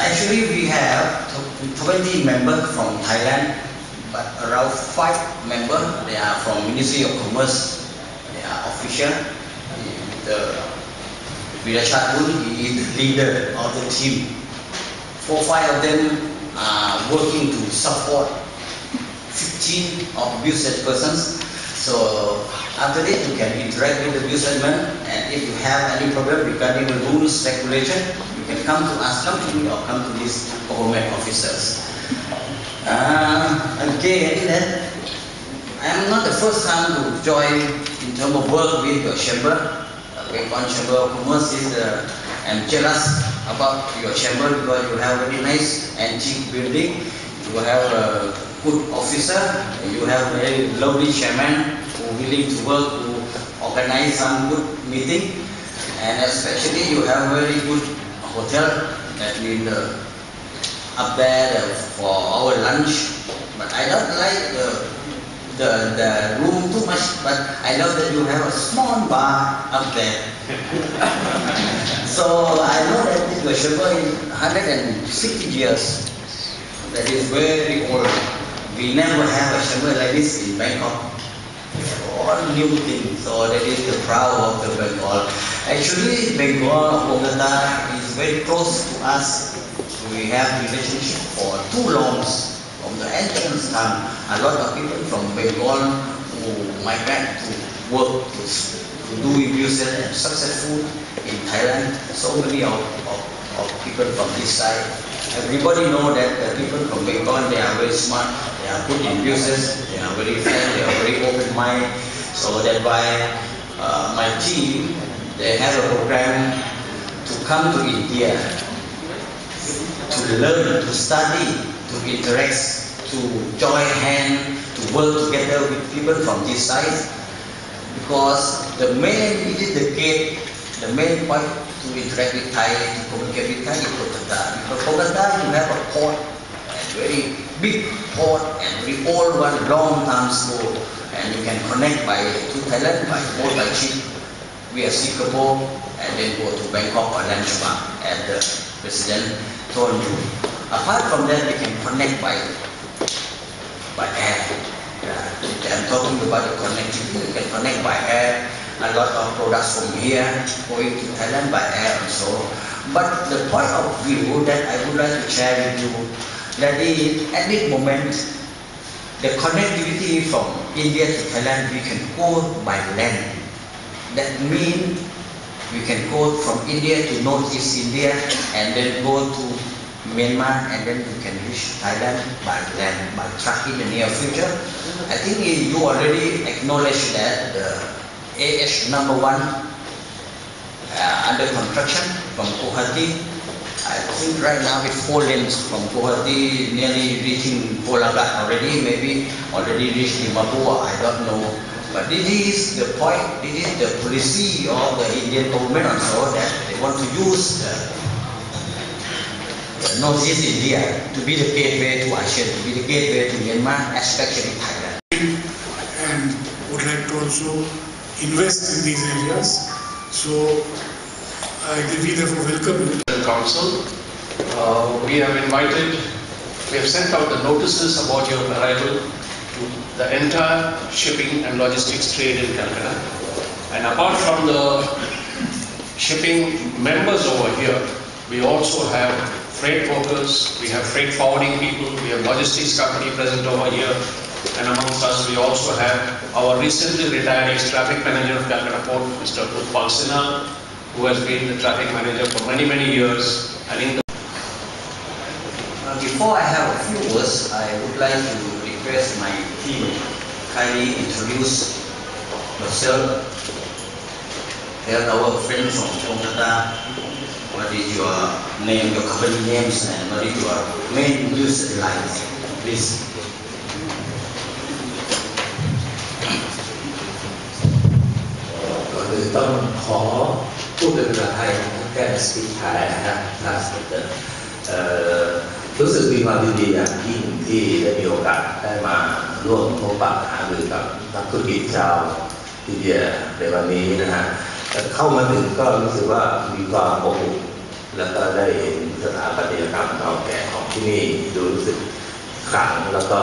Actually, we have 20 members from Thailand, but around 5 members, they are from Ministry of Commerce, they are official. The Virachatun, he is the leader of the team. 4 or 5 of them are working to support 15 of business persons. So after this, you can interact with the businessman, and if you have any problem regarding the rules, regulation, you can come to us, come to me, or come to these government officers. Again, I am not the first time to join in terms of work with your chamber. Bengkon Chamber of Commerce is, I'm jealous about your chamber because you have a very nice antique building. You have a good officer, you have a very lovely chairman who is willing to work to organize some good meeting, and especially you have a very good hotel that means up there for our lunch. But I don't like the room too much, but I know that you have a small bar up there. So I know that your chamber is 160 years. That is very old. We never have a chamber like this in Bangkok. All new things. So that is the proud of the Bengal. Actually, Bengal, Kolkata is very close to us. We have relationship for too long. From the ancient time, a lot of people from Bengal who migrate to work to do business and successful in Thailand. So many of people from this side. Everybody know that the people from Bengal, they are very smart, they are good in business, they are very fair, they are very open mind. So that's why my team, they have a program to come to India, to learn, to study, to interact, to join hands, to work together with people from this side. Because the main, it is the gate, the main point to interact with Thai, to communicate with Thai is Kolkata. Because Kolkata, you have a port, a very big port, and very old one, long time ago, and you can connect to Thailand by boat, by ship, via Singapore, and then go to Bangkok or Lanchma, as the President told you. Apart from that, you can connect by air. I'm talking about the connectivity. You can connect by air. A lot of products from here going to Thailand by air also. But the point of view that I would like to share with you, that is at this moment, the connectivity from India to Thailand, we can go by land. That means we can go from India to Northeast India and then go to Myanmar, and then you can reach Thailand by land, by truck in the near future. I think you already acknowledge that the AH1 under construction from Guwahati. I think right now it's 4 lanes from Guwahati, nearly reaching Polagat already, maybe already reached Dimapur, I don't know. But this is the point, this is the policy of the Indian government also, that they want to use Northeast India to be the gateway to ASEAN, to be the gateway to Myanmar, especially Thailand. And would like to also invest in these areas. So I therefore welcome you. The Council, we have sent out the notices about your arrival to the entire shipping and logistics trade in Calcutta. And apart from the shipping members over here, we also have freight brokers, we have freight forwarding people, we have logistics company present over here, and amongst us we also have our recently retired ex-traffic manager of Calcutta Port, Mr. Utpal Sinha, who has been the traffic manager for many, many years. And before I have a few words, I would like to request my team kindly introduce yourself. Tell our friends from Kolkata what is your name, your company names, and what is your main news lines, please. Tôi ต้องขอพูดเป็นภาษาไทยแก้สปีกไทยนะครับรู้สึกมีความยินดีอย่างยิ่งที่ได้มีโอกาสได้มาร่วมพบปะหารือกับนักธุรกิจชาวอินเดียในวันนี้นะฮะเข้ามาถึงก็รู้สึกว่ามีความอบอุ่นแล้วก็ได้เห็นสถาปัตยกรรม ที่นี่ดูรู้สึกขลังแล้วก็